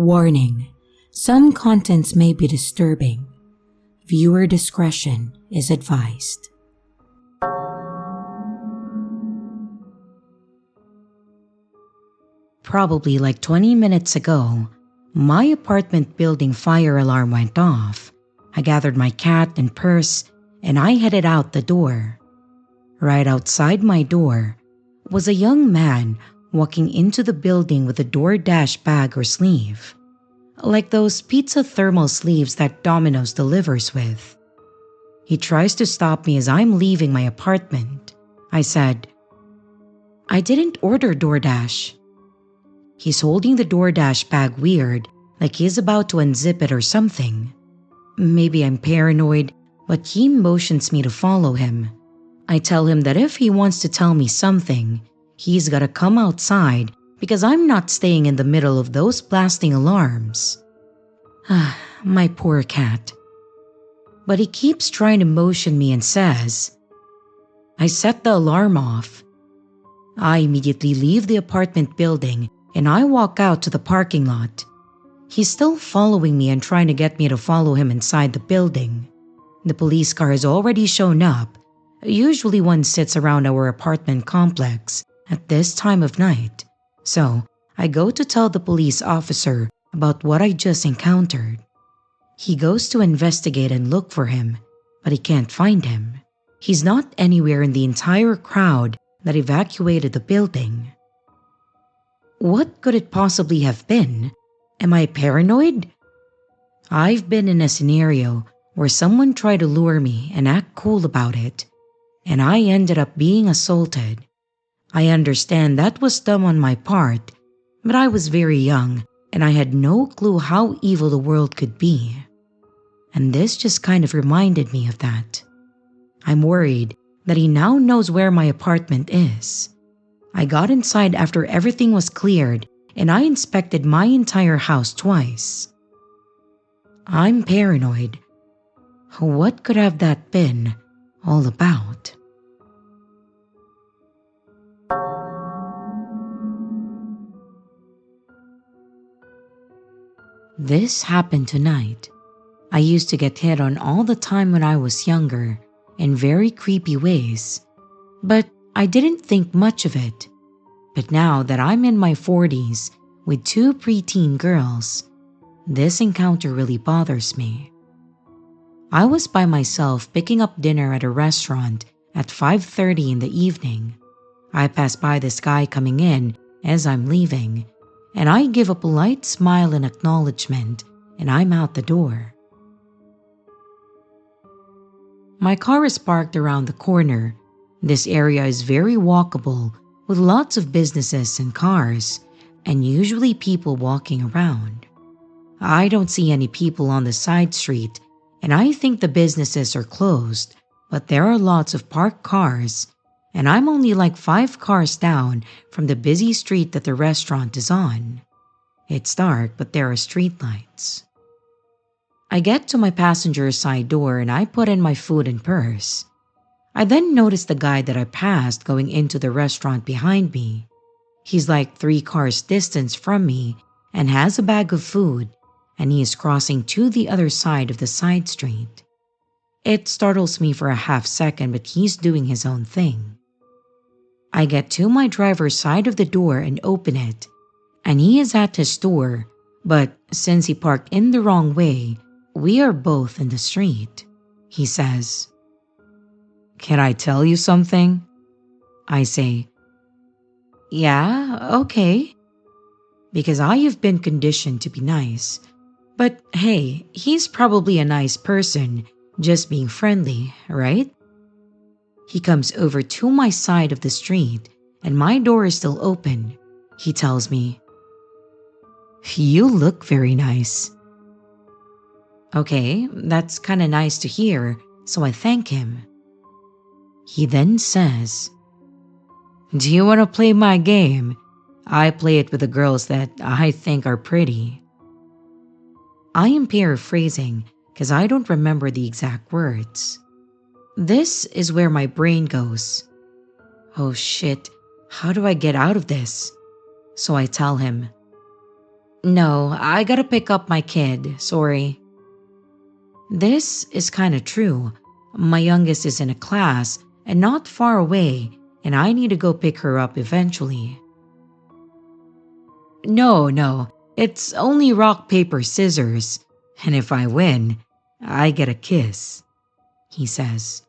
Warning: some contents may be disturbing. Viewer discretion is advised. Probably like 20 minutes ago, my apartment building fire alarm went off. I gathered my cat and purse and I headed out the door. Right outside my door was a young man walking into the building with a DoorDash bag or sleeve, like those pizza thermal sleeves that Domino's delivers with. He tries to stop me as I'm leaving my apartment. I said, "I didn't order DoorDash." He's holding the DoorDash bag weird, like he's about to unzip it or something. Maybe I'm paranoid, but he motions me to follow him. I tell him that if he wants to tell me something, he's gotta come outside because I'm not staying in the middle of those blasting alarms. My poor cat. But he keeps trying to motion me and says, "I set the alarm off." I immediately leave the apartment building and I walk out to the parking lot. He's still following me and trying to get me to follow him inside the building. The police car has already shown up. Usually one sits around our apartment complex at this time of night. So I go to tell the police officer about what I just encountered. He goes to investigate and look for him, but he can't find him. He's not anywhere in the entire crowd that evacuated the building. What could it possibly have been? Am I paranoid? I've been in a scenario where someone tried to lure me and act cool about it, and I ended up being assaulted. I understand that was dumb on my part, but I was very young and I had no clue how evil the world could be. And this just kind of reminded me of that. I'm worried that he now knows where my apartment is. I got inside after everything was cleared and I inspected my entire house twice. I'm paranoid. What could have that been all about? This happened tonight. I used to get hit on all the time when I was younger in very creepy ways, but I didn't think much of it. But now that I'm in my 40s with 2 preteen girls, this encounter really bothers me. I was by myself picking up dinner at a restaurant at 5:30 in the evening. I pass by this guy coming in as I'm leaving, and I give a polite smile in acknowledgement, and I'm out the door. My car is parked around the corner. This area is very walkable with lots of businesses and cars, and usually people walking around. I don't see any people on the side street, and I think the businesses are closed, but there are lots of parked cars, and I'm only like 5 cars down from the busy street that the restaurant is on. It's dark, but there are streetlights. I get to my passenger side door and I put in my food and purse. I then notice the guy that I passed going into the restaurant behind me. He's like 3 cars distance from me and has a bag of food, and he is crossing to the other side of the side street. It startles me for a half second, but he's doing his own thing. I get to my driver's side of the door and open it, and he is at his door, but since he parked in the wrong way, we are both in the street. He says, "Can I tell you something?" I say, "Yeah, okay." Because I have been conditioned to be nice. But hey, he's probably a nice person, just being friendly, right? He comes over to my side of the street and my door is still open. He tells me, "You look very nice." Okay, that's kinda nice to hear, so I thank him. He then says, "Do you want to play my game? I play it with the girls that I think are pretty." I am paraphrasing because I don't remember the exact words. This is where my brain goes, "Oh shit, how do I get out of this?" So I tell him, No, I gotta pick up my kid, sorry. This is kinda true. My youngest is in a class and not far away, and I need to go pick her up eventually. No, it's only rock, paper, scissors. And if I win, I get a kiss, he says.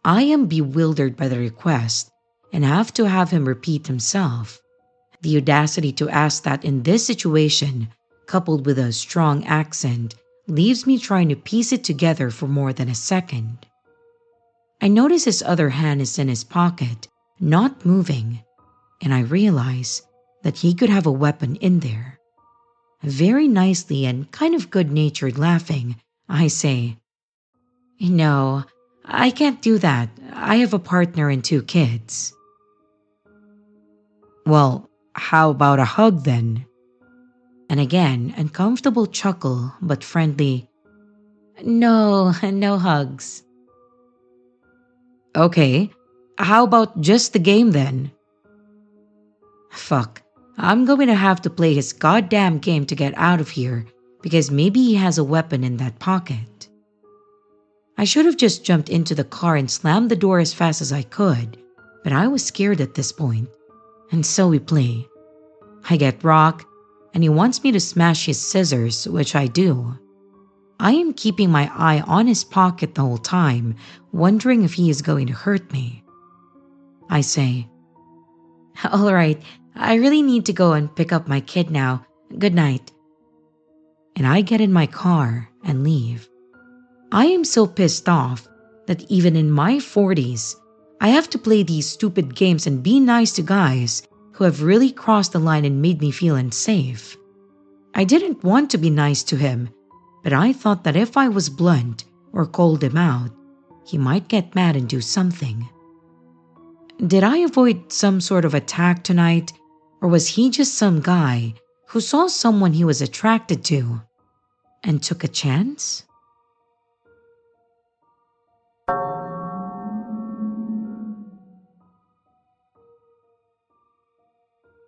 I am bewildered by the request and have to have him repeat himself. The audacity to ask that in this situation, coupled with a strong accent, leaves me trying to piece it together for more than a second. I notice his other hand is in his pocket, not moving, and I realize that he could have a weapon in there. Very nicely and kind of good-natured laughing, I say, "No, I can't do that. I have a partner and 2 kids." "Well, how about a hug then?" And again, uncomfortable chuckle but friendly, "No, no hugs." "Okay, how about just the game then?" Fuck, I'm going to have to play his goddamn game to get out of here because maybe he has a weapon in that pocket. I should have just jumped into the car and slammed the door as fast as I could, but I was scared at this point, and so we play. I get rock, and he wants me to smash his scissors, which I do. I am keeping my eye on his pocket the whole time, wondering if he is going to hurt me. I say, "Alright, I really need to go and pick up my kid now. Good night." And I get in my car and leave. I am so pissed off that even in my 40s, I have to play these stupid games and be nice to guys who have really crossed the line and made me feel unsafe. I didn't want to be nice to him, but I thought that if I was blunt or called him out, he might get mad and do something. Did I avoid some sort of attack tonight, or was he just some guy who saw someone he was attracted to and took a chance?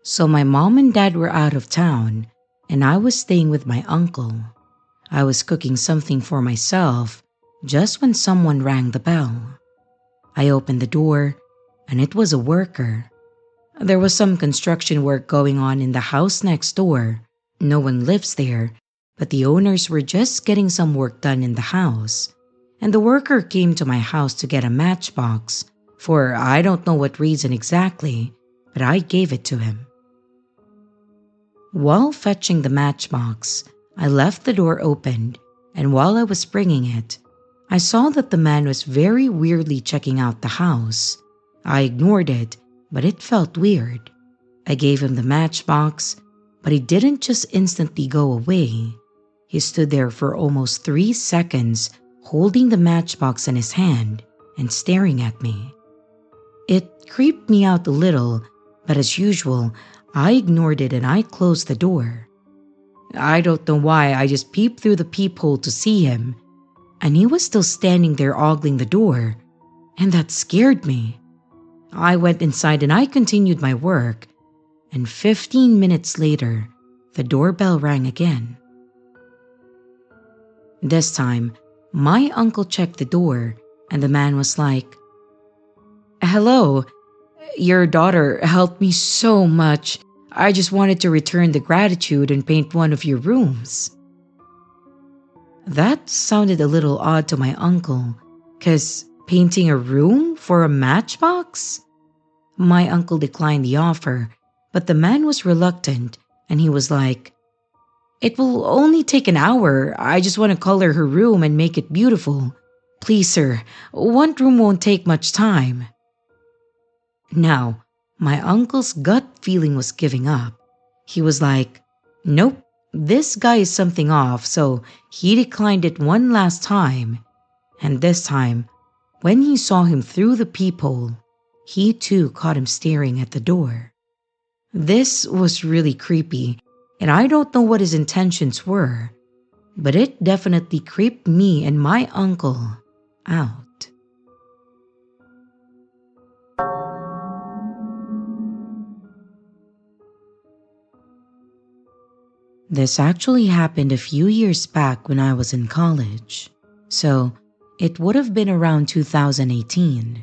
So my mom and dad were out of town, and I was staying with my uncle. I was cooking something for myself just when someone rang the bell. I opened the door, and it was a worker. There was some construction work going on in the house next door. No one lives there, but the owners were just getting some work done in the house. And the worker came to my house to get a matchbox, for I don't know what reason exactly, but I gave it to him. While fetching the matchbox, I left the door open, and while I was bringing it, I saw that the man was very weirdly checking out the house. I ignored it, but it felt weird. I gave him the matchbox, but he didn't just instantly go away. He stood there for almost 3 seconds, holding the matchbox in his hand and staring at me. It creeped me out a little, but as usual, I ignored it and I closed the door. I don't know why, I just peeped through the peephole to see him, and he was still standing there ogling the door, and that scared me. I went inside and I continued my work, and 15 minutes later, the doorbell rang again. This time, my uncle checked the door, and the man was like, "Hello, your daughter helped me so much. I just wanted to return the gratitude and paint one of your rooms." That sounded a little odd to my uncle, 'cause painting a room for a matchbox? My uncle declined the offer, but the man was reluctant and he was like, "It will only take an hour. I just want to color her room and make it beautiful. Please, sir, one room won't take much time." Now, my uncle's gut feeling was giving up. He was like, "Nope, this guy is something off," so he declined it one last time. And this time, when he saw him through the peephole, he too caught him staring at the door. This was really creepy, and I don't know what his intentions were, but it definitely creeped me and my uncle out. This actually happened a few years back when I was in college, so it would have been around 2018.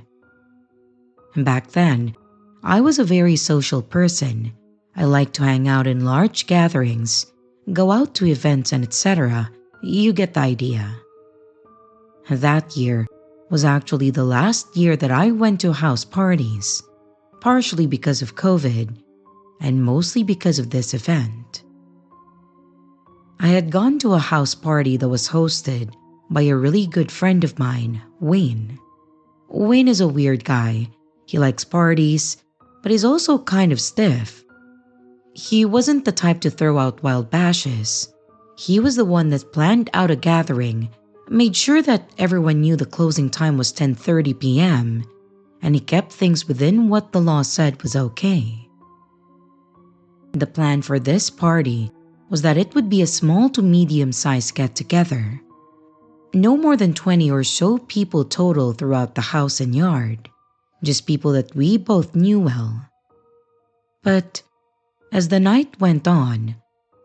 Back then, I was a very social person. I liked to hang out in large gatherings, go out to events and etc. You get the idea. That year was actually the last year that I went to house parties, partially because of COVID and mostly because of this event. I had gone to a house party that was hosted by a really good friend of mine, Wayne. Wayne is a weird guy. He likes parties, but he's also kind of stiff. He wasn't the type to throw out wild bashes. He was the one that planned out a gathering, made sure that everyone knew the closing time was 10:30 p.m., and he kept things within what the law said was okay. The plan for this party was that it would be a small to medium-sized get-together. No more than 20 or so people total throughout the house and yard, just people that we both knew well. But as the night went on,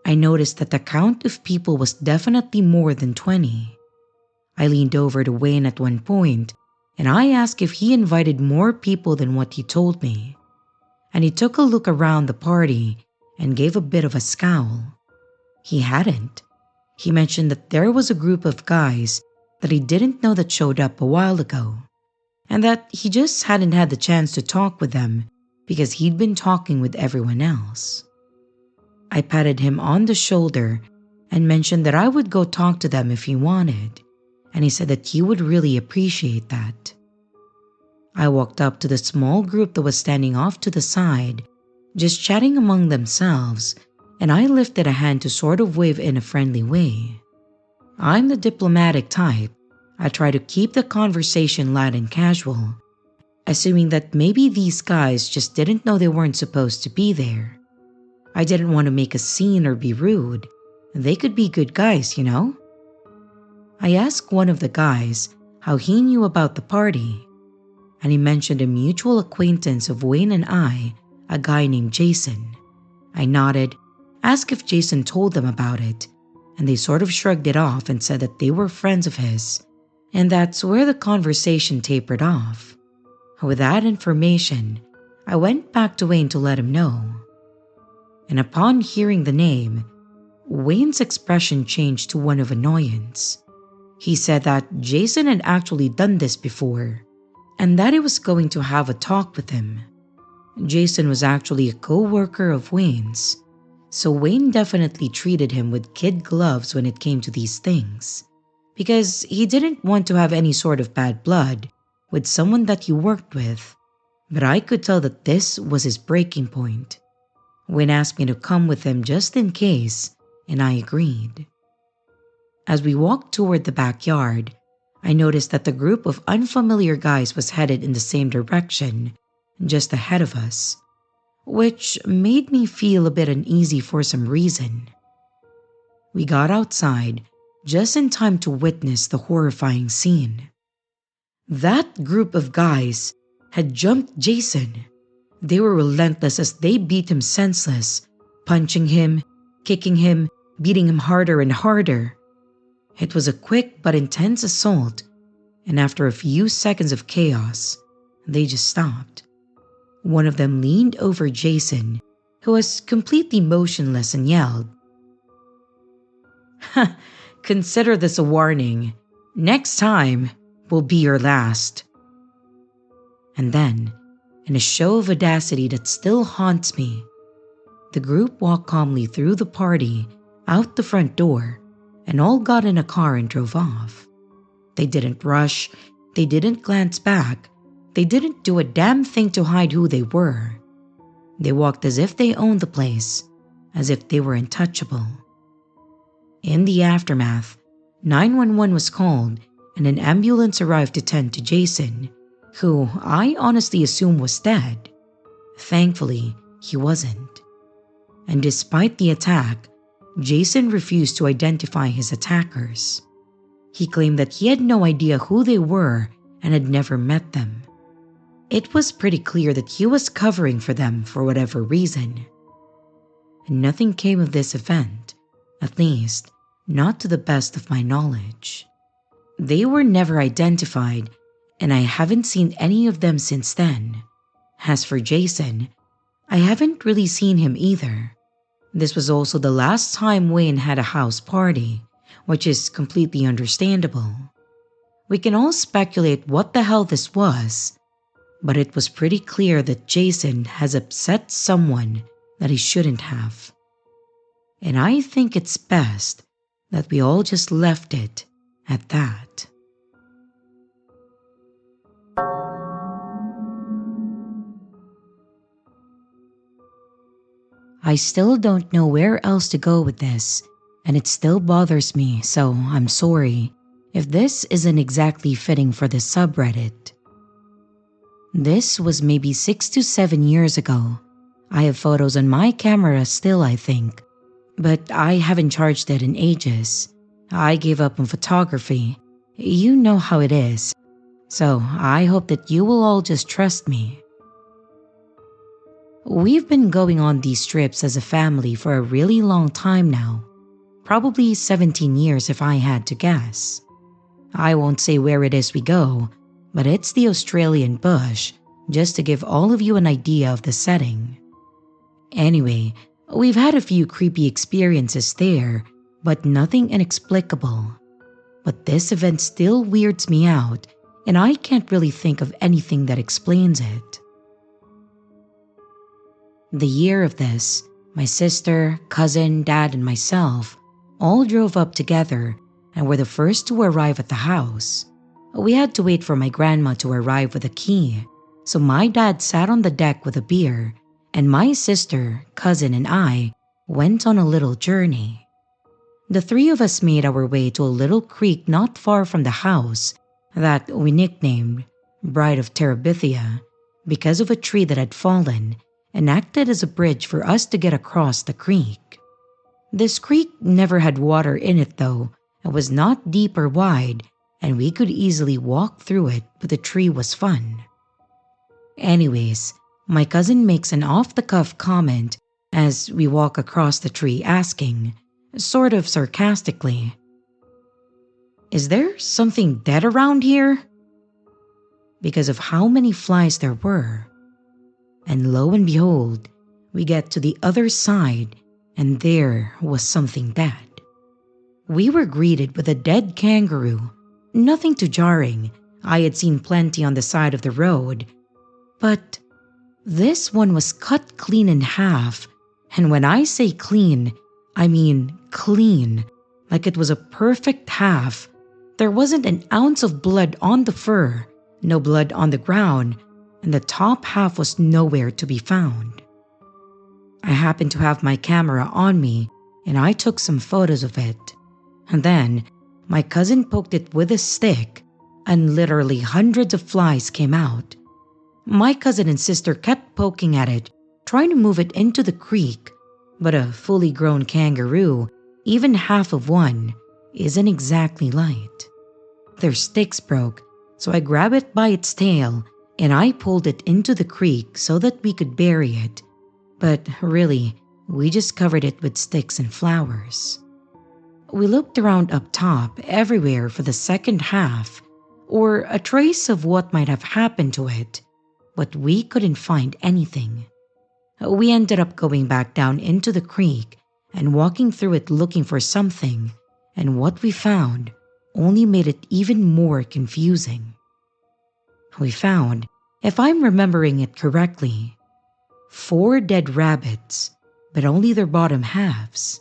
I noticed that the count of people was definitely more than 20. I leaned over to Wayne at one point and I asked if he invited more people than what he told me. And he took a look around the party and gave a bit of a scowl. He hadn't. He mentioned that there was a group of guys that he didn't know that showed up a while ago, and that he just hadn't had the chance to talk with them because he'd been talking with everyone else. I patted him on the shoulder and mentioned that I would go talk to them if he wanted, and he said that he would really appreciate that. I walked up to the small group that was standing off to the side, just chatting among themselves, and I lifted a hand to sort of wave in a friendly way. I'm the diplomatic type. I try to keep the conversation light and casual, assuming that maybe these guys just didn't know they weren't supposed to be there. I didn't want to make a scene or be rude. They could be good guys, you know? I asked one of the guys how he knew about the party, and he mentioned a mutual acquaintance of Wayne and I, a guy named Jason. I nodded, asked if Jason told them about it, and they sort of shrugged it off and said that they were friends of his, and that's where the conversation tapered off. With that information, I went back to Wayne to let him know. And upon hearing the name, Wayne's expression changed to one of annoyance. He said that Jason had actually done this before, and that he was going to have a talk with him. Jason was actually a co-worker of Wayne's, so Wayne definitely treated him with kid gloves when it came to these things, because he didn't want to have any sort of bad blood with someone that he worked with, but I could tell that this was his breaking point. Wayne asked me to come with him just in case, and I agreed. As we walked toward the backyard, I noticed that the group of unfamiliar guys was headed in the same direction, just ahead of us, which made me feel a bit uneasy for some reason. We got outside just in time to witness the horrifying scene. That group of guys had jumped Jason. They were relentless as they beat him senseless, punching him, kicking him, beating him harder and harder. It was a quick but intense assault, and after a few seconds of chaos, they just stopped. One of them leaned over Jason, who was completely motionless, and yelled, "Consider this a warning. Next time will be your last." And then, in a show of audacity that still haunts me, the group walked calmly through the party, out the front door, and all got in a car and drove off. They didn't rush, they didn't glance back, they didn't do a damn thing to hide who they were. They walked as if they owned the place, as if they were untouchable. In the aftermath, 911 was called and an ambulance arrived to tend to Jason, who I honestly assumed was dead. Thankfully, he wasn't. And despite the attack, Jason refused to identify his attackers. He claimed that he had no idea who they were and had never met them. It was pretty clear that he was covering for them for whatever reason. And nothing came of this event, At least, not to the best of my knowledge. They were never identified, and I haven't seen any of them since then. As for Jason, I haven't really seen him either. This was also the last time Wayne had a house party, which is completely understandable. We can all speculate what the hell this was, but it was pretty clear that Jason has upset someone that he shouldn't have. And I think it's best that we all just left it at that. I still don't know where else to go with this, and it still bothers me, so I'm sorry if this isn't exactly fitting for this subreddit. This was maybe 6 to 7 years ago. I have photos on my camera still, I think, but I haven't charged it in ages. I gave up on photography. You know how it is. So I hope that you will all just trust me. We've been going on these trips as a family for a really long time now. Probably 17 years if I had to guess. I won't say where it is we go, but it's the Australian bush, just to give all of you an idea of the setting. Anyway, we've had a few creepy experiences there, but nothing inexplicable. But this event still weirds me out, and I can't really think of anything that explains it. The year of this, my sister, cousin, dad, and myself all drove up together and were the first to arrive at the house. We had to wait for my grandma to arrive with a key, so my dad sat on the deck with a beer, and my sister, cousin, and I went on a little journey. The three of us made our way to a little creek not far from the house that we nicknamed Bride of Terabithia because of a tree that had fallen and acted as a bridge for us to get across the creek. This creek never had water in it though. It was not deep or wide, and we could easily walk through it, but the tree was fun. Anyways, my cousin makes an off-the-cuff comment as we walk across the tree asking, sort of sarcastically, "Is there something dead around here?" Because of how many flies there were. And lo and behold, we get to the other side and there was something dead. We were greeted with a dead kangaroo. Nothing too jarring. I had seen plenty on the side of the road. But this one was cut clean in half. And when I say clean, I mean clean. Like it was a perfect half. There wasn't an ounce of blood on the fur, no blood on the ground, and the top half was nowhere to be found. I happened to have my camera on me, and I took some photos of it. And then, my cousin poked it with a stick, and literally hundreds of flies came out. My cousin and sister kept poking at it, trying to move it into the creek, but a fully grown kangaroo, even half of one, isn't exactly light. Their sticks broke, so I grabbed it by its tail and I pulled it into the creek so that we could bury it. But really, we just covered it with sticks and flowers. We looked around up top everywhere for the second half, or a trace of what might have happened to it, but we couldn't find anything. We ended up going back down into the creek and walking through it looking for something, and what we found only made it even more confusing. We found, if I'm remembering it correctly, 4 dead rabbits, but only their bottom halves,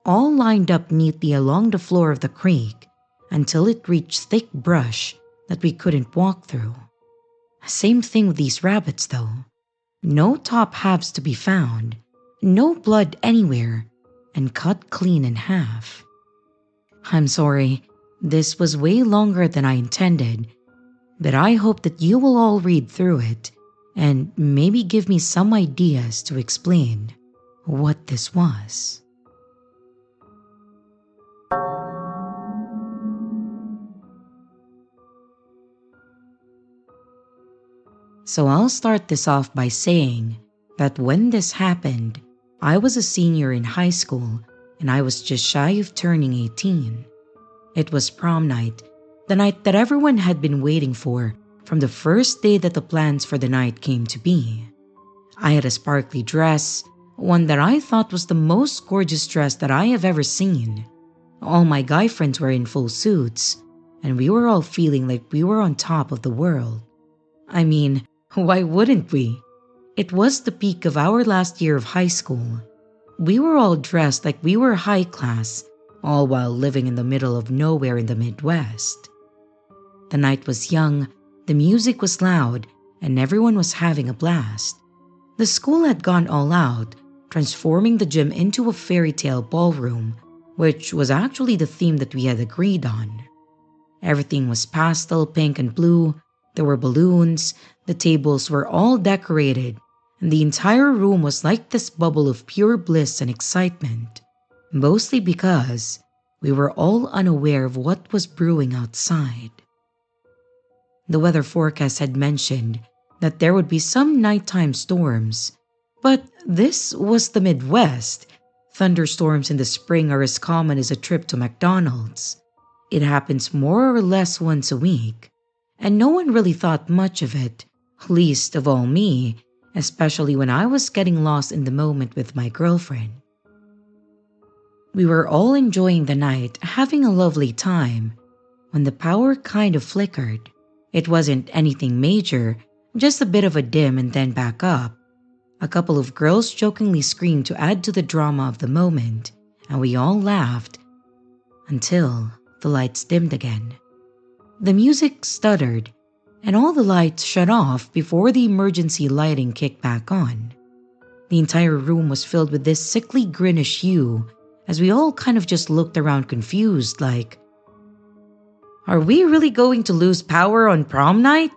all lined up neatly along the floor of the creek until it reached thick brush that we couldn't walk through. Same thing with these rabbits though. No top halves to be found, no blood anywhere, and cut clean in half. I'm sorry, this was way longer than I intended, but I hope that you will all read through it and maybe give me some ideas to explain what this was. So I'll start this off by saying that when this happened, I was a senior in high school and I was just shy of turning 18. It was prom night, the night that everyone had been waiting for from the first day that the plans for the night came to be. I had a sparkly dress, one that I thought was the most gorgeous dress that I have ever seen. All my guy friends were in full suits, and we were all feeling like we were on top of the world. I mean, why wouldn't we? It was the peak of our last year of high school. We were all dressed like we were high class, all while living in the middle of nowhere in the Midwest. The night was young, the music was loud, and everyone was having a blast. The school had gone all out, transforming the gym into a fairy tale ballroom, which was actually the theme that we had agreed on. Everything was pastel pink and blue, there were balloons, the tables were all decorated, and the entire room was like this bubble of pure bliss and excitement, mostly because we were all unaware of what was brewing outside. The weather forecast had mentioned that there would be some nighttime storms, but this was the Midwest. Thunderstorms in the spring are as common as a trip to McDonald's. It happens more or less once a week, and no one really thought much of it, least of all me, especially when I was getting lost in the moment with my girlfriend. We were all enjoying the night, having a lovely time, when the power kind of flickered. It wasn't anything major, just a bit of a dim and then back up. A couple of girls jokingly screamed to add to the drama of the moment, and we all laughed until the lights dimmed again. The music stuttered, and all the lights shut off before the emergency lighting kicked back on. The entire room was filled with this sickly greenish hue as we all kind of just looked around confused like, are we really going to lose power on prom night?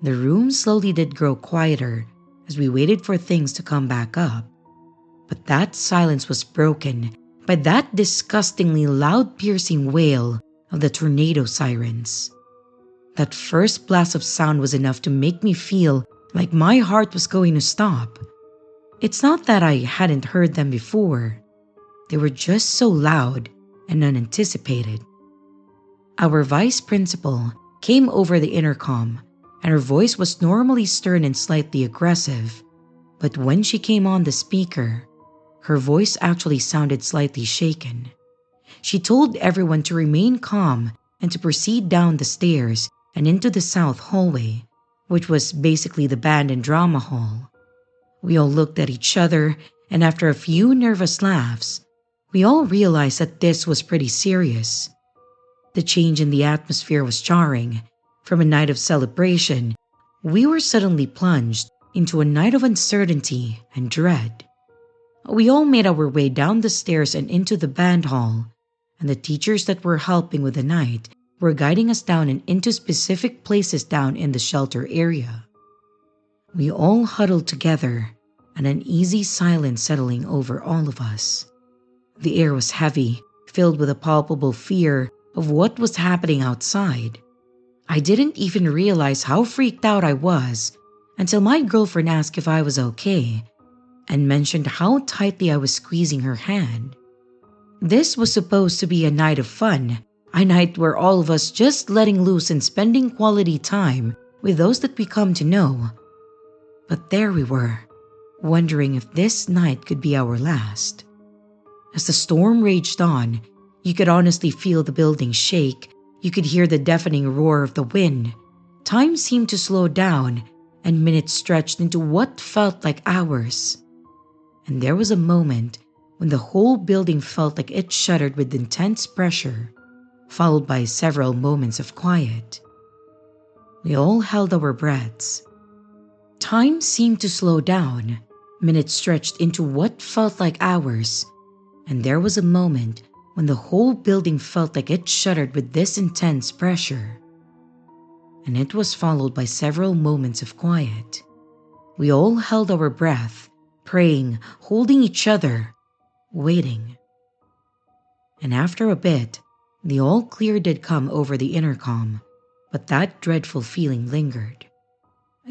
The room slowly did grow quieter as we waited for things to come back up. But that silence was broken by that disgustingly loud piercing wail of the tornado sirens. That first blast of sound was enough to make me feel like my heart was going to stop. It's not that I hadn't heard them before. They were just so loud and unanticipated. Our vice principal came over the intercom, and her voice was normally stern and slightly aggressive, but when she came on the speaker, her voice actually sounded slightly shaken. She told everyone to remain calm and to proceed down the stairs and into the south hallway, which was basically the band and drama hall. We all looked at each other, and after a few nervous laughs, we all realized that this was pretty serious. The change in the atmosphere was jarring. From a night of celebration, we were suddenly plunged into a night of uncertainty and dread. We all made our way down the stairs and into the band hall, and the teachers that were helping with the night were guiding us down and into specific places down in the shelter area. We all huddled together, an uneasy silence settling over all of us. The air was heavy, filled with a palpable fear of what was happening outside. I didn't even realize how freaked out I was until my girlfriend asked if I was okay and mentioned how tightly I was squeezing her hand. This was supposed to be a night of fun, a night where all of us just letting loose and spending quality time with those that we come to know. But there we were, wondering if this night could be our last. As the storm raged on, you could honestly feel the building shake. You could hear the deafening roar of the wind. Time seemed to slow down, and minutes stretched into what felt like hours. And there was a moment when the whole building felt like it shuddered with intense pressure, followed by several moments of quiet. We all held our breaths. Time seemed to slow down. Minutes stretched into what felt like hours, and there was a moment when the whole building felt like it shuddered with this intense pressure. And it was followed by several moments of quiet. We all held our breath, praying, holding each other, waiting. And after a bit, the all clear did come over the intercom, but that dreadful feeling lingered.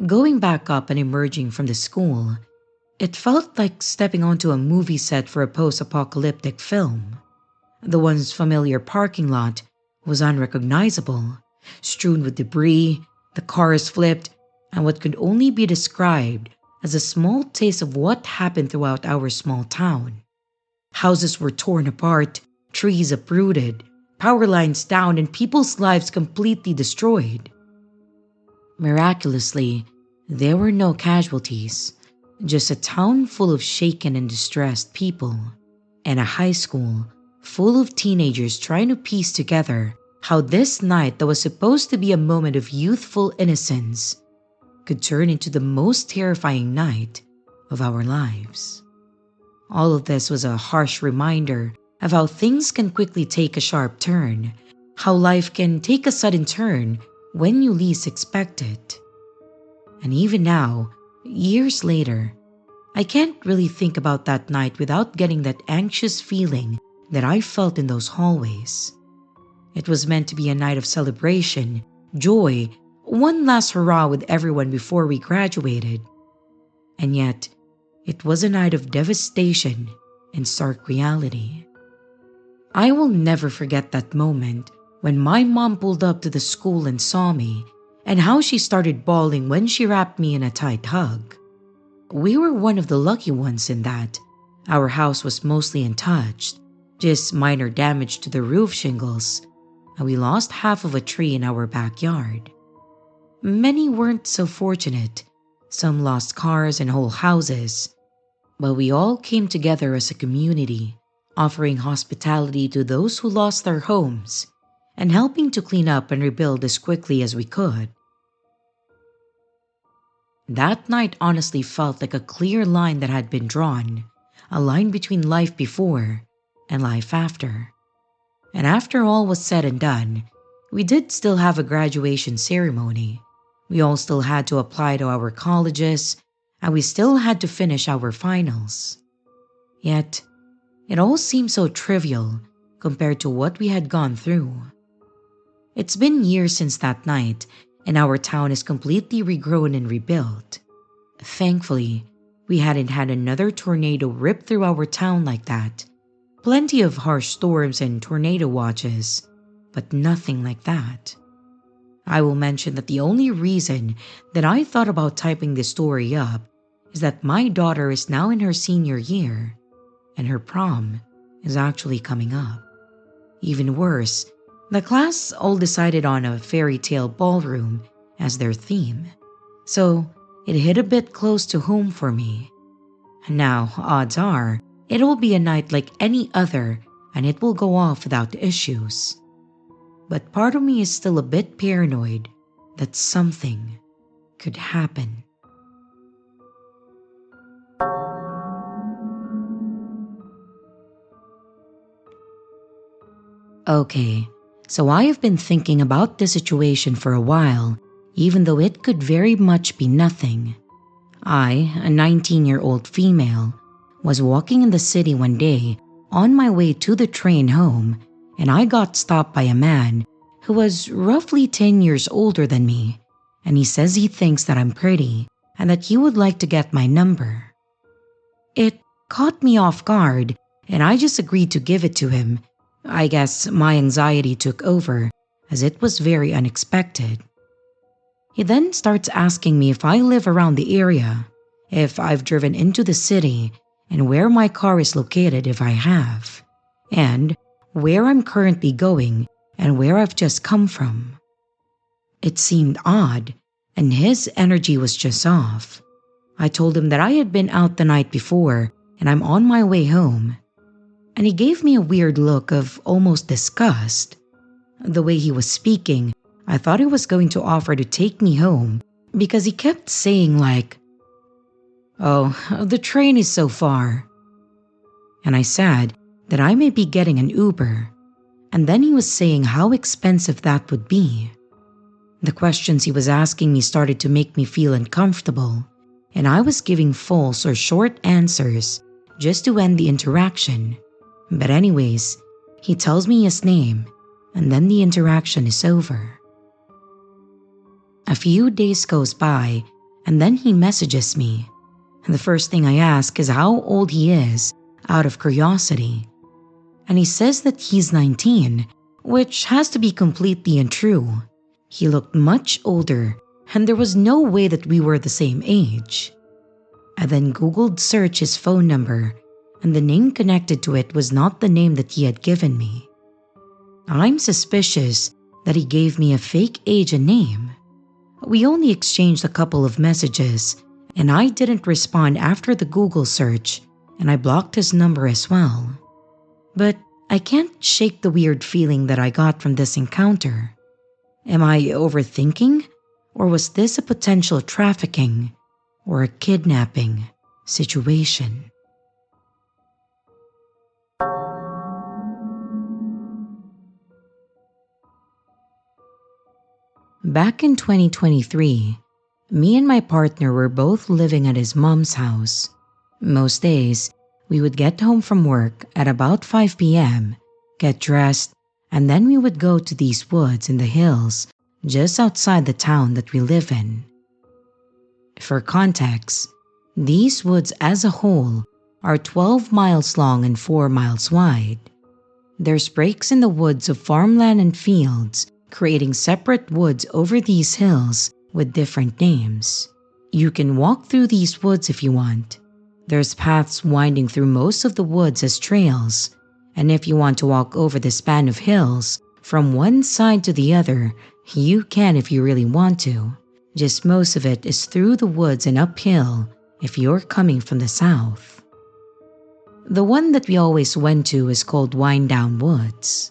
Going back up and emerging from the school, It felt like stepping onto a movie set for a post-apocalyptic film. The once familiar parking lot was unrecognizable, strewn with debris, the cars flipped, and what could only be described as a small taste of what happened throughout our small town. Houses were torn apart, trees uprooted, power lines down, and people's lives completely destroyed. Miraculously, there were no casualties, just a town full of shaken and distressed people, and a high school full of teenagers trying to piece together how this night that was supposed to be a moment of youthful innocence could turn into the most terrifying night of our lives. All of this was a harsh reminder of how things can quickly take a sharp turn, how life can take a sudden turn when you least expect it. And even now, years later, I can't really think about that night without getting that anxious feeling that I felt in those hallways. It was meant to be a night of celebration, joy, one last hurrah with everyone before we graduated. And yet, it was a night of devastation and stark reality. I will never forget that moment when my mom pulled up to the school and saw me, and how she started bawling when she wrapped me in a tight hug. We were one of the lucky ones in that our house was mostly untouched, just minor damage to the roof shingles, and we lost half of a tree in our backyard. Many weren't so fortunate. Some lost cars and whole houses, but we all came together as a community, offering hospitality to those who lost their homes and helping to clean up and rebuild as quickly as we could. That night honestly felt like a clear line that had been drawn, a line between life before and life after. And after all was said and done, we did still have a graduation ceremony. We all still had to apply to our colleges, and we still had to finish our finals. Yet, it all seemed so trivial compared to what we had gone through. It's been years since that night, and our town is completely regrown and rebuilt. Thankfully, we hadn't had another tornado rip through our town like that. Plenty of harsh storms and tornado watches, but nothing like that. I will mention that the only reason that I thought about typing this story up is that my daughter is now in her senior year, and her prom is actually coming up. Even worse, the class all decided on a fairy tale ballroom as their theme, so it hit a bit close to home for me. Now, odds are, it will be a night like any other and it will go off without issues. But part of me is still a bit paranoid that something could happen. Okay, so I have been thinking about this situation for a while, even though it could very much be nothing. I, a 19-year-old female, was walking in the city one day on my way to the train home, and I got stopped by a man who was roughly 10 years older than me, and he says he thinks that I'm pretty and that he would like to get my number. It caught me off guard, and I just agreed to give it to him. I guess my anxiety took over, as it was very unexpected. He then starts asking me if I live around the area, if I've driven into the city, and where my car is located if I have, and where I'm currently going and where I've just come from. It seemed odd, and his energy was just off. I told him that I had been out the night before and I'm on my way home, and he gave me a weird look of almost disgust. The way he was speaking, I thought he was going to offer to take me home because he kept saying like, "Oh, the train is so far." And I said that I may be getting an Uber, and then he was saying how expensive that would be. The questions he was asking me started to make me feel uncomfortable, and I was giving false or short answers just to end the interaction. But anyways, he tells me his name, and then the interaction is over. A few days goes by, and then he messages me. And the first thing I ask is how old he is, out of curiosity. And he says that he's 19, which has to be completely untrue. He looked much older, and there was no way that we were the same age. I then Googled search his phone number, and the name connected to it was not the name that he had given me. I'm suspicious that he gave me a fake age and name. We only exchanged a couple of messages, and I didn't respond after the Google search, and I blocked his number as well. But I can't shake the weird feeling that I got from this encounter. Am I overthinking? Or was this a potential trafficking or a kidnapping situation? Back in 2023, me and my partner were both living at his mom's house. Most days, we would get home from work at about 5 p.m., get dressed, and then we would go to these woods in the hills just outside the town that we live in. For context, these woods as a whole are 12 miles long and 4 miles wide. There's breaks in the woods of farmland and fields, creating separate woods over these hills with different names. You can walk through these woods if you want. There's paths winding through most of the woods as trails, and if you want to walk over the span of hills from one side to the other, you can if you really want to. Just most of it is through the woods and uphill if you're coming from the south. The one that we always went to is called Wind Down Woods.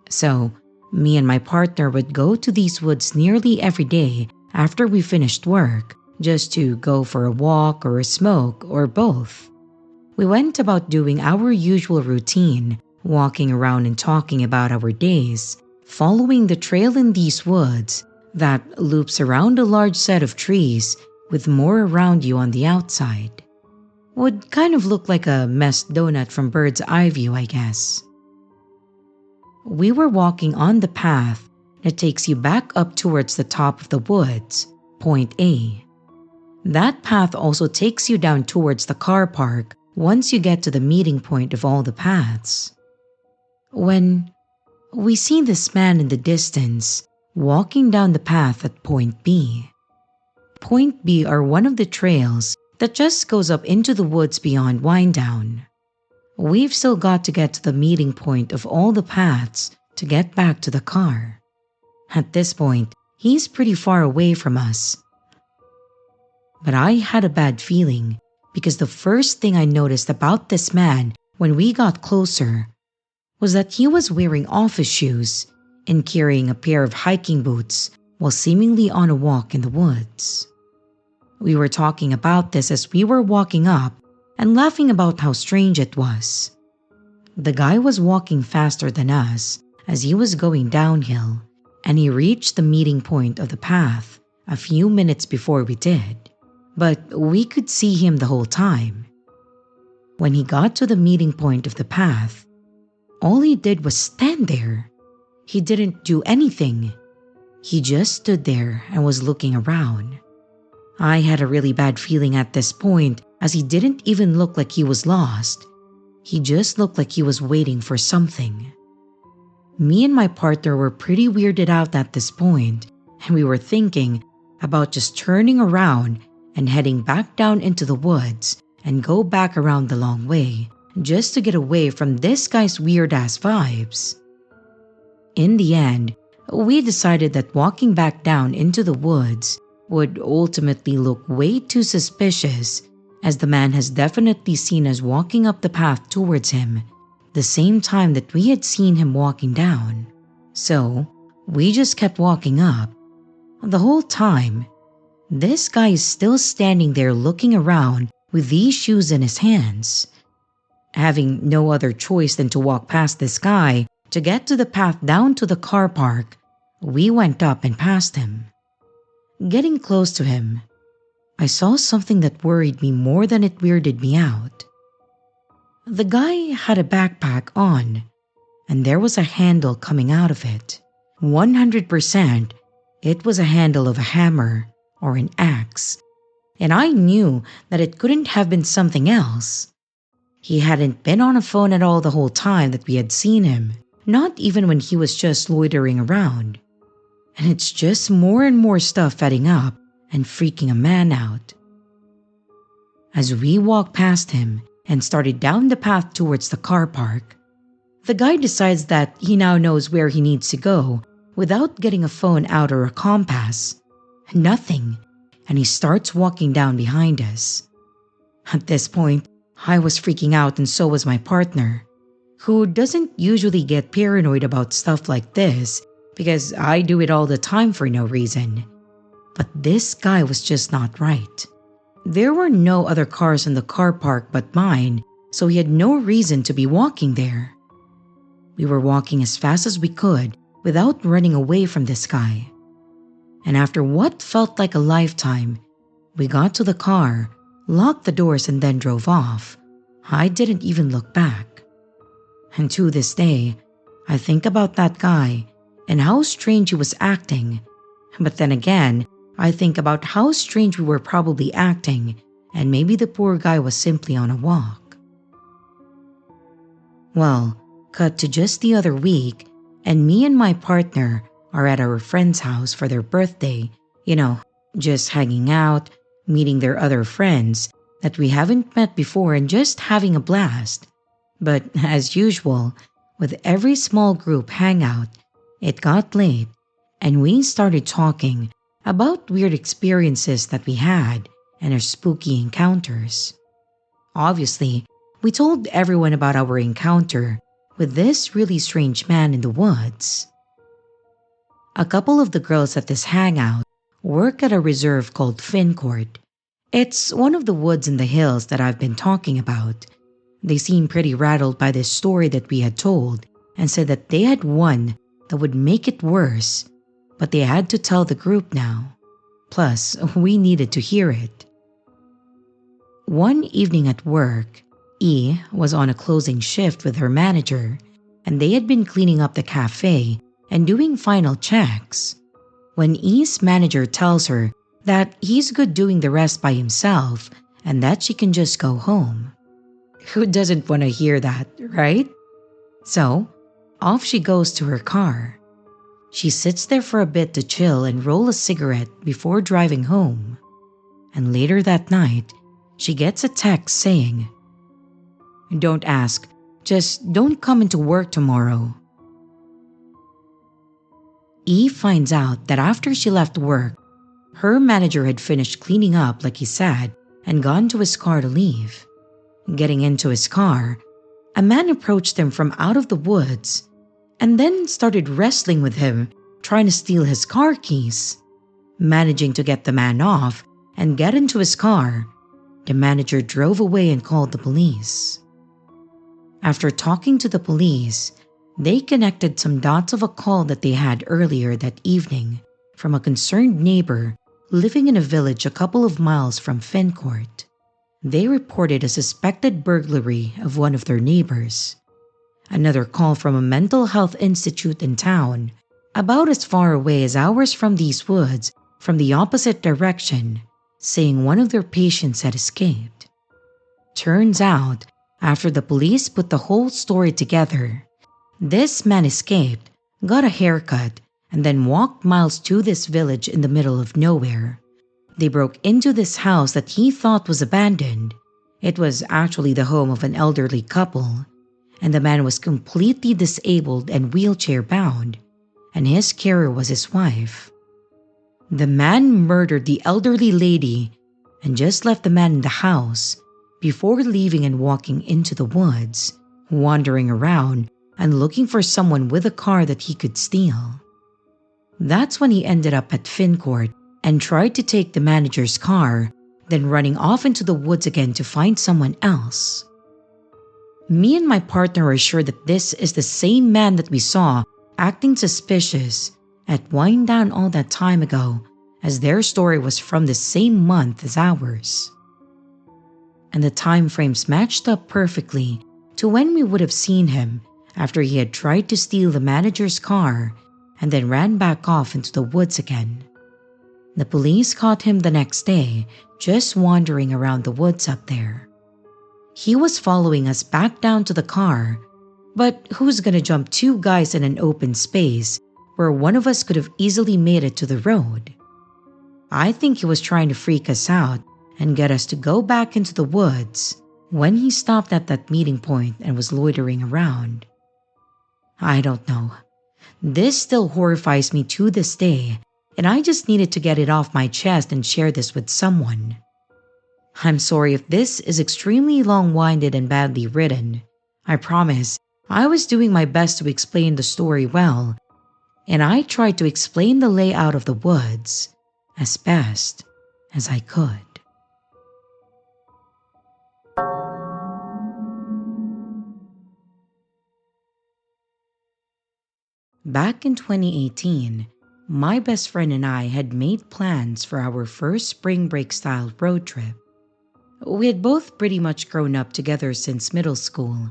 So, me and my partner would go to these woods nearly every day after we finished work, just to go for a walk or a smoke or both. We went about doing our usual routine, walking around and talking about our days, following the trail in these woods that loops around a large set of trees with more around you on the outside. Would kind of look like a messed donut from bird's eye view, I guess. We were walking on the path that takes you back up towards the top of the woods, point A. That path also takes you down towards the car park once you get to the meeting point of all the paths. When we see this man in the distance walking down the path at point B. Point B are one of the trails that just goes up into the woods beyond Wind Down. We've still got to get to the meeting point of all the paths to get back to the car. At this point, he's pretty far away from us. But I had a bad feeling because the first thing I noticed about this man when we got closer was that he was wearing office shoes and carrying a pair of hiking boots while seemingly on a walk in the woods. We were talking about this as we were walking up and laughing about how strange it was. The guy was walking faster than us as he was going downhill, and he reached the meeting point of the path a few minutes before we did, but we could see him the whole time. When he got to the meeting point of the path, all he did was stand there. He didn't do anything. He just stood there and was looking around. I had a really bad feeling at this point as he didn't even look like he was lost. He just looked like he was waiting for something. Me and my partner were pretty weirded out at this point, and we were thinking about just turning around and heading back down into the woods and go back around the long way just to get away from this guy's weird-ass vibes. In the end, we decided that walking back down into the woods would ultimately look way too suspicious, as the man has definitely seen us walking up the path towards him the same time that we had seen him walking down. So, we just kept walking up. The whole time, this guy is still standing there looking around with these shoes in his hands. Having no other choice than to walk past this guy to get to the path down to the car park, we went up and past him. Getting close to him, I saw something that worried me more than it weirded me out. The guy had a backpack on, and there was a handle coming out of it. 100%, it was a handle of a hammer or an axe, and I knew that it couldn't have been something else. He hadn't been on a phone at all the whole time that we had seen him, not even when he was just loitering around. And it's just more and more stuff adding up and freaking a man out. As we walked past him and started down the path towards the car park, the guy decides that he now knows where he needs to go without getting a phone out or a compass. Nothing, and he starts walking down behind us. At this point, I was freaking out and so was my partner, who doesn't usually get paranoid about stuff like this because I do it all the time for no reason. But this guy was just not right. There were no other cars in the car park but mine, so he had no reason to be walking there. We were walking as fast as we could without running away from this guy. And after what felt like a lifetime, we got to the car, locked the doors, and then drove off. I didn't even look back. And to this day, I think about that guy and how strange he was acting. But then again, I think about how strange we were probably acting, and maybe the poor guy was simply on a walk. Well, cut to just the other week, and me and my partner are at our friend's house for their birthday, just hanging out, meeting their other friends that we haven't met before and just having a blast. But as usual, with every small group hangout, it got late and we started talking about weird experiences that we had and our spooky encounters. Obviously, we told everyone about our encounter with this really strange man in the woods. A couple of the girls at this hangout work at a reserve called Fincourt. It's one of the woods in the hills that I've been talking about. They seemed pretty rattled by this story that we had told and said that they had one that would make it worse, but they had to tell the group now. Plus, we needed to hear it. One evening at work, E was on a closing shift with her manager, and they had been cleaning up the cafe and doing final checks, when E's manager tells her that he's good doing the rest by himself and that she can just go home. Who doesn't want to hear that, right? So, off she goes to her car. She sits there for a bit to chill and roll a cigarette before driving home. And later that night, she gets a text saying, "Don't ask, just don't come into work tomorrow." E finds out that after she left work, her manager had finished cleaning up like he said and gone to his car to leave. Getting into his car, a man approached him from out of the woods and then started wrestling with him, trying to steal his car keys. Managing to get the man off and get into his car, the manager drove away and called the police. After talking to the police, they connected some dots of a call that they had earlier that evening from a concerned neighbor living in a village a couple of miles from Fincourt. They reported a suspected burglary of one of their neighbors. Another call from a mental health institute in town, about as far away as ours from these woods, from the opposite direction, saying one of their patients had escaped. Turns out, after the police put the whole story together, this man escaped, got a haircut, and then walked miles to this village in the middle of nowhere. They broke into this house that he thought was abandoned. It was actually the home of an elderly couple, and the man was completely disabled and wheelchair-bound, and his carer was his wife. The man murdered the elderly lady and just left the man in the house before leaving and walking into the woods, wandering around and looking for someone with a car that he could steal. That's when he ended up at Fincourt and tried to take the manager's car, then running off into the woods again to find someone else. Me and my partner are sure that this is the same man that we saw acting suspicious at Wind Down all that time ago, as their story was from the same month as ours. And the time frames matched up perfectly to when we would have seen him after he had tried to steal the manager's car and then ran back off into the woods again. The police caught him the next day, just wandering around the woods up there. He was following us back down to the car, but who's gonna jump two guys in an open space where one of us could have easily made it to the road? I think he was trying to freak us out and get us to go back into the woods when he stopped at that meeting point and was loitering around. I don't know. This still horrifies me to this day, and I just needed to get it off my chest and share this with someone. I'm sorry if this is extremely long-winded and badly written. I promise I was doing my best to explain the story well, and I tried to explain the layout of the woods as best as I could. Back in 2018, my best friend and I had made plans for our first spring break style road trip. We had both pretty much grown up together since middle school,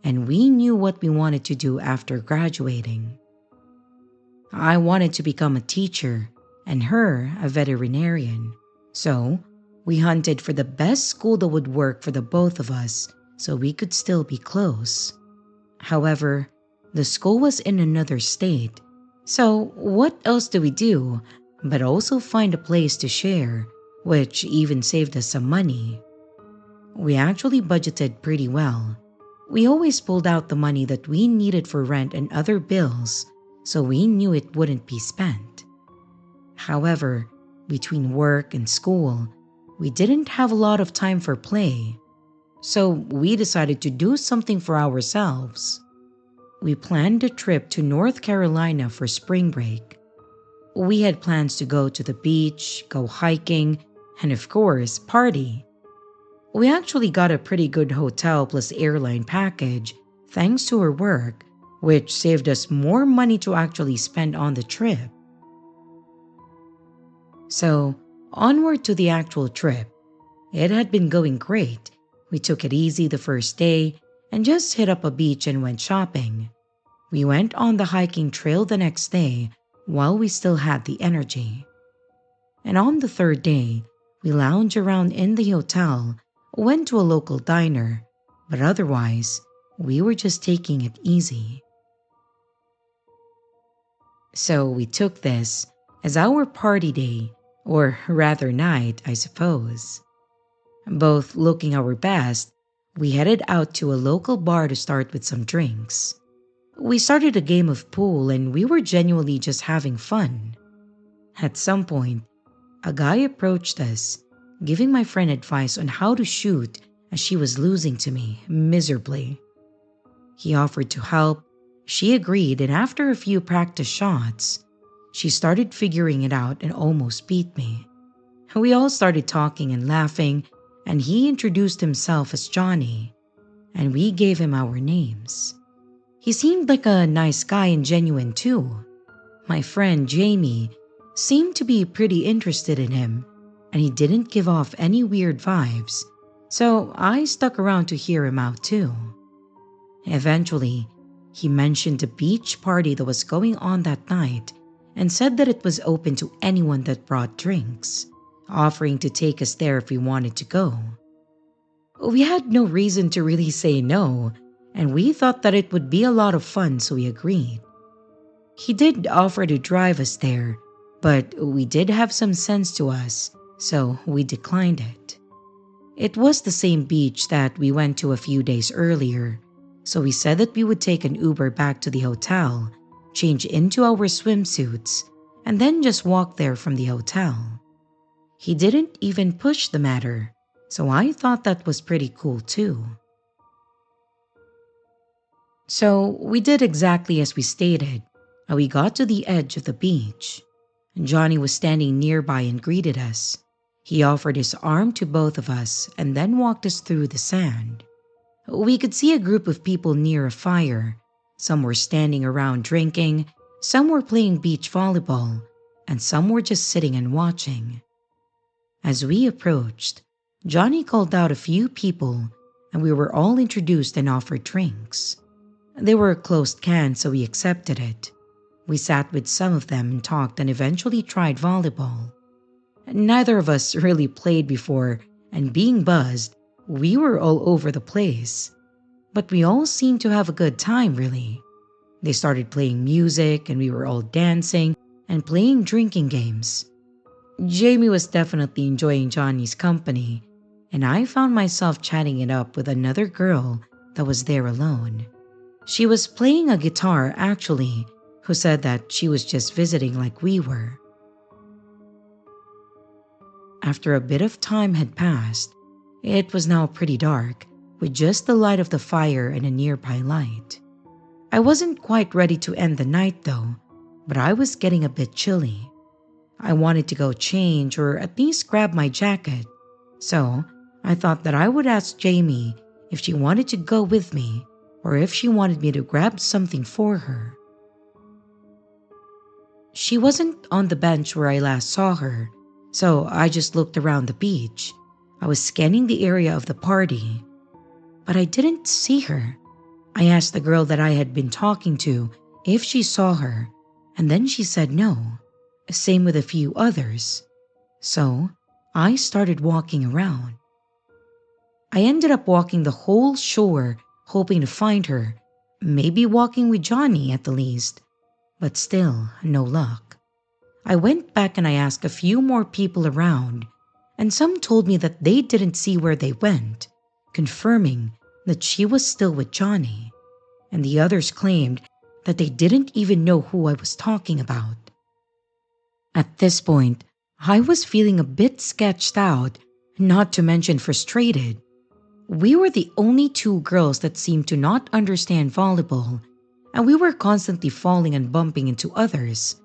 and we knew what we wanted to do after graduating. I wanted to become a teacher and her a veterinarian, so we hunted for the best school that would work for the both of us so we could still be close. However, the school was in another state, so what else do we do but also find a place to share, which even saved us some money. We actually budgeted pretty well. We always pulled out the money that we needed for rent and other bills, so we knew it wouldn't be spent. However, between work and school, we didn't have a lot of time for play, so we decided to do something for ourselves. We planned a trip to North Carolina for spring break. We had plans to go to the beach, go hiking, and of course, party. We actually got a pretty good hotel plus airline package thanks to her work, which saved us more money to actually spend on the trip. So, onward to the actual trip. It had been going great. We took it easy the first day and just hit up a beach and went shopping. We went on the hiking trail the next day while we still had the energy. And on the third day, we lounged around in the hotel, went to a local diner, but otherwise, we were just taking it easy. So we took this as our party day, or rather night, I suppose. Both looking our best, we headed out to a local bar to start with some drinks. We started a game of pool and we were genuinely just having fun. At some point, a guy approached us, giving my friend advice on how to shoot as she was losing to me miserably. He offered to help, she agreed, and after a few practice shots, she started figuring it out and almost beat me. We all started talking and laughing, and he introduced himself as Johnny, and we gave him our names. He seemed like a nice guy and genuine too. My friend Jamie seemed to be pretty interested in him, and he didn't give off any weird vibes, so I stuck around to hear him out too. Eventually, he mentioned a beach party that was going on that night and said that it was open to anyone that brought drinks, offering to take us there if we wanted to go. We had no reason to really say no, and we thought that it would be a lot of fun, so we agreed. He did offer to drive us there, but we did have some sense to us, so we declined it. It was the same beach that we went to a few days earlier, so we said that we would take an Uber back to the hotel, change into our swimsuits, and then just walk there from the hotel. He didn't even push the matter, so I thought that was pretty cool too. So we did exactly as we stated, and we got to the edge of the beach. Johnny was standing nearby and greeted us. He offered his arm to both of us and then walked us through the sand. We could see a group of people near a fire. Some were standing around drinking, some were playing beach volleyball, and some were just sitting and watching. As we approached, Johnny called out a few people, and we were all introduced and offered drinks. They were closed cans, so we accepted it. We sat with some of them and talked and eventually tried volleyball. Neither of us really played before, and being buzzed, we were all over the place. But we all seemed to have a good time, really. They started playing music, and we were all dancing and playing drinking games. Jamie was definitely enjoying Johnny's company, and I found myself chatting it up with another girl that was there alone. She was playing a guitar, actually, who said that she was just visiting like we were. After a bit of time had passed, it was now pretty dark, with just the light of the fire and a nearby light. I wasn't quite ready to end the night though, but I was getting a bit chilly. I wanted to go change or at least grab my jacket, so I thought that I would ask Jamie if she wanted to go with me or if she wanted me to grab something for her. She wasn't on the bench where I last saw her, so I just looked around the beach. I was scanning the area of the party, but I didn't see her. I asked the girl that I had been talking to if she saw her, and then she said no. Same with a few others. So I started walking around. I ended up walking the whole shore, hoping to find her, maybe walking with Johnny at the least, but still no luck. I went back and I asked a few more people around, and some told me that they didn't see where they went, confirming that she was still with Johnny, and the others claimed that they didn't even know who I was talking about. At this point, I was feeling a bit sketched out, not to mention frustrated. We were the only two girls that seemed to not understand volleyball, and we were constantly falling and bumping into others.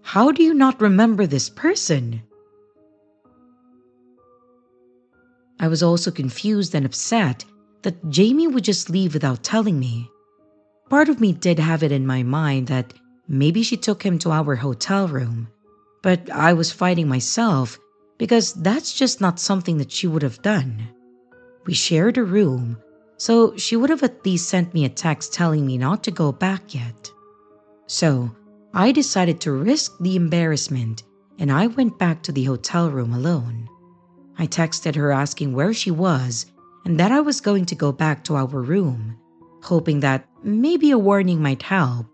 How do you not remember this person? I was also confused and upset that Jamie would just leave without telling me. Part of me did have it in my mind that maybe she took him to our hotel room, but I was fighting myself because that's just not something that she would have done. We shared a room, so she would have at least sent me a text telling me not to go back yet. So I decided to risk the embarrassment and I went back to the hotel room alone. I texted her asking where she was and that I was going to go back to our room, hoping that maybe a warning might help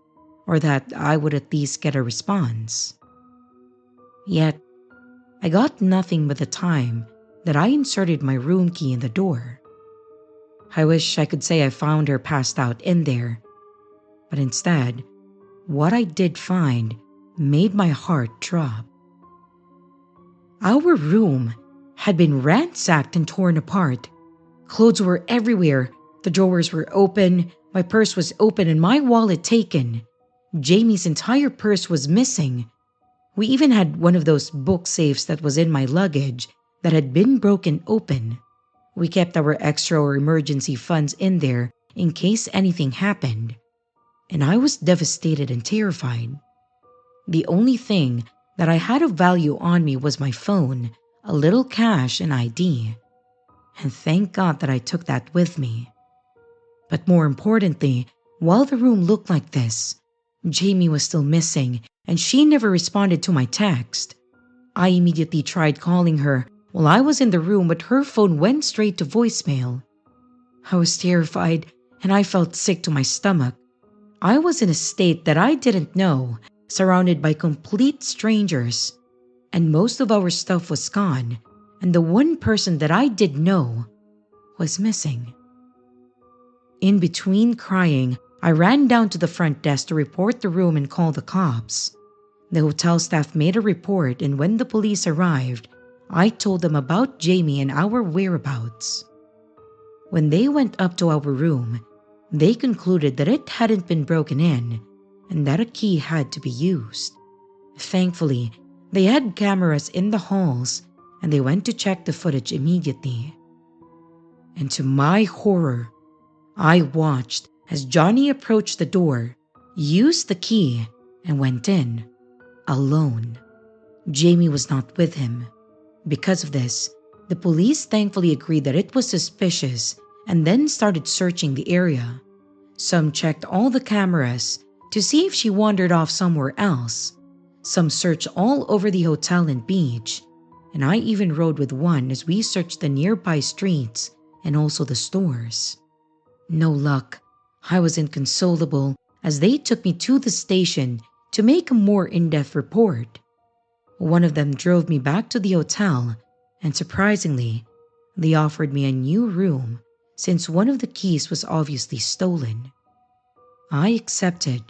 or that I would at least get a response. Yet, I got nothing but the time that I inserted my room key in the door. I wish I could say I found her passed out in there, but instead, what I did find made my heart drop. Our room had been ransacked and torn apart. Clothes were everywhere, the drawers were open, my purse was open and my wallet taken. Jamie's entire purse was missing. We even had one of those book safes that was in my luggage that had been broken open. We kept our extra or emergency funds in there in case anything happened. And I was devastated and terrified. The only thing that I had of value on me was my phone, a little cash and ID. And thank God that I took that with me. But more importantly, while the room looked like this, Jamie was still missing and she never responded to my text. I immediately tried calling her while I was in the room, but her phone went straight to voicemail. I was terrified and I felt sick to my stomach. I was in a state that I didn't know, surrounded by complete strangers, and most of our stuff was gone, and the one person that I did know was missing. In between crying, I ran down to the front desk to report the room and call the cops. The hotel staff made a report, and when the police arrived, I told them about Jamie and our whereabouts. When they went up to our room, they concluded that it hadn't been broken in and that a key had to be used. Thankfully, they had cameras in the halls and they went to check the footage immediately. And to my horror, I watched as Johnny approached the door, used the key, and went in, alone. Jamie was not with him. Because of this, the police thankfully agreed that it was suspicious and then started searching the area. Some checked all the cameras to see if she wandered off somewhere else. Some searched all over the hotel and beach, and I even rode with one as we searched the nearby streets and also the stores. No luck. I was inconsolable as they took me to the station to make a more in-depth report. One of them drove me back to the hotel, and surprisingly, they offered me a new room since one of the keys was obviously stolen. I accepted,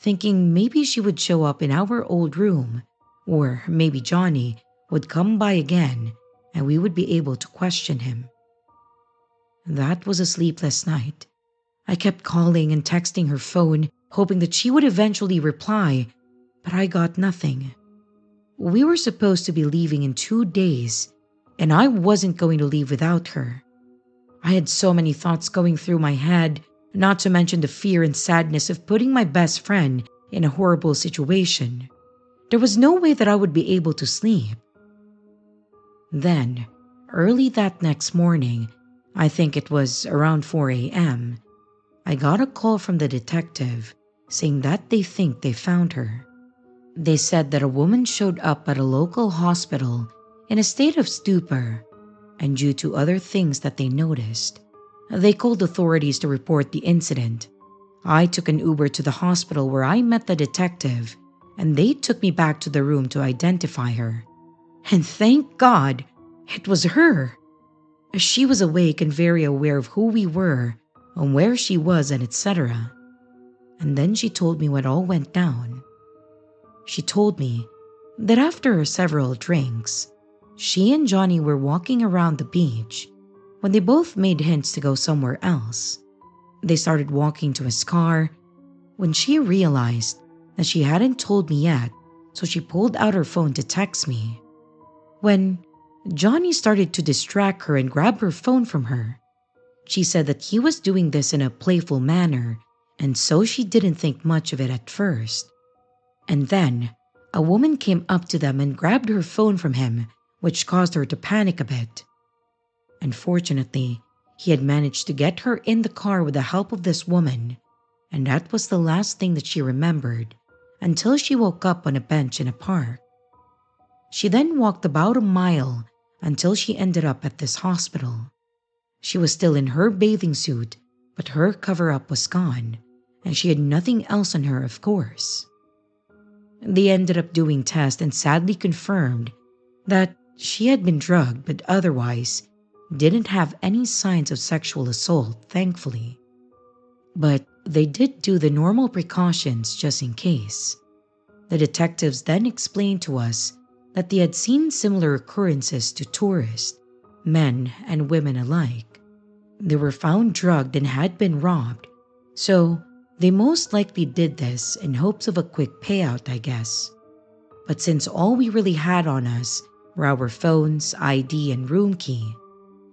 thinking maybe she would show up in our old room, or maybe Johnny would come by again and we would be able to question him. That was a sleepless night. I kept calling and texting her phone, hoping that she would eventually reply, but I got nothing. We were supposed to be leaving in 2 days, and I wasn't going to leave without her. I had so many thoughts going through my head, not to mention the fear and sadness of putting my best friend in a horrible situation. There was no way that I would be able to sleep. Then, early that next morning, I think it was around 4 a.m., I got a call from the detective saying that they think they found her. They said that a woman showed up at a local hospital in a state of stupor, and due to other things that they noticed, they called authorities to report the incident. I took an Uber to the hospital where I met the detective, and they took me back to the room to identify her. And thank God, it was her. She was awake and very aware of who we were and where she was and etc. And then she told me what all went down. She told me that after several drinks, she and Johnny were walking around the beach when they both made hints to go somewhere else. They started walking to his car when she realized that she hadn't told me yet, so she pulled out her phone to text me. When Johnny started to distract her and grab her phone from her, she said that he was doing this in a playful manner, and so she didn't think much of it at first. And then, a woman came up to them and grabbed her phone from him, which caused her to panic a bit. Unfortunately, he had managed to get her in the car with the help of this woman, and that was the last thing that she remembered until she woke up on a bench in a park. She then walked about a mile until she ended up at this hospital. She was still in her bathing suit, but her cover-up was gone, and she had nothing else on her, of course. They ended up doing tests and sadly confirmed that she had been drugged but otherwise didn't have any signs of sexual assault, thankfully. But they did do the normal precautions just in case. The detectives then explained to us that they had seen similar occurrences to tourists, men and women alike. They were found drugged and had been robbed, so they most likely did this in hopes of a quick payout, I guess. But since all we really had on us were our phones, ID, and room key,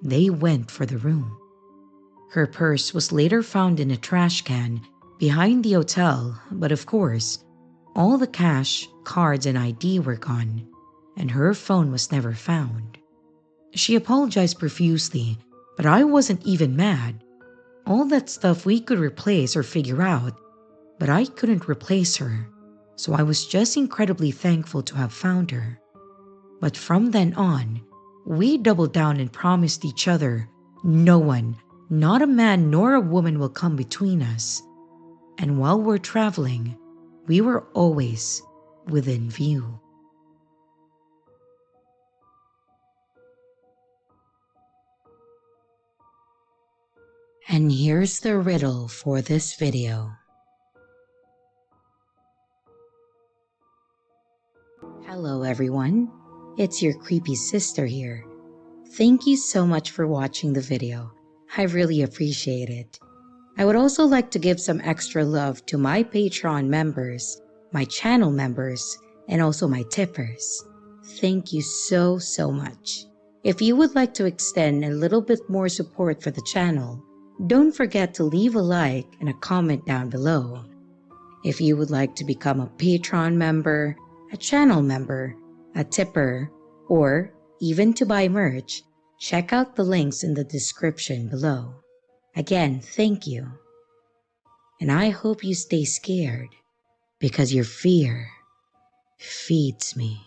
they went for the room. Her purse was later found in a trash can behind the hotel, but of course, all the cash, cards, and ID were gone, and her phone was never found. She apologized profusely, but I wasn't even mad. All that stuff we could replace or figure out, but I couldn't replace her, so I was just incredibly thankful to have found her. But from then on, we doubled down and promised each other no one, not a man nor a woman, will come between us. And while we're traveling, we were always within view. And here's the riddle for this video. Hello everyone, it's your creepy sister here. Thank you so much for watching the video. I really appreciate it. I would also like to give some extra love to my Patreon members, my channel members, and also my tippers. Thank you so much. If you would like to extend a little bit more support for the channel, don't forget to leave a like and a comment down below. If you would like to become a Patreon member, a channel member, a tipper, or even to buy merch, check out the links in the description below. Again, thank you. And I hope you stay scared, because your fear feeds me.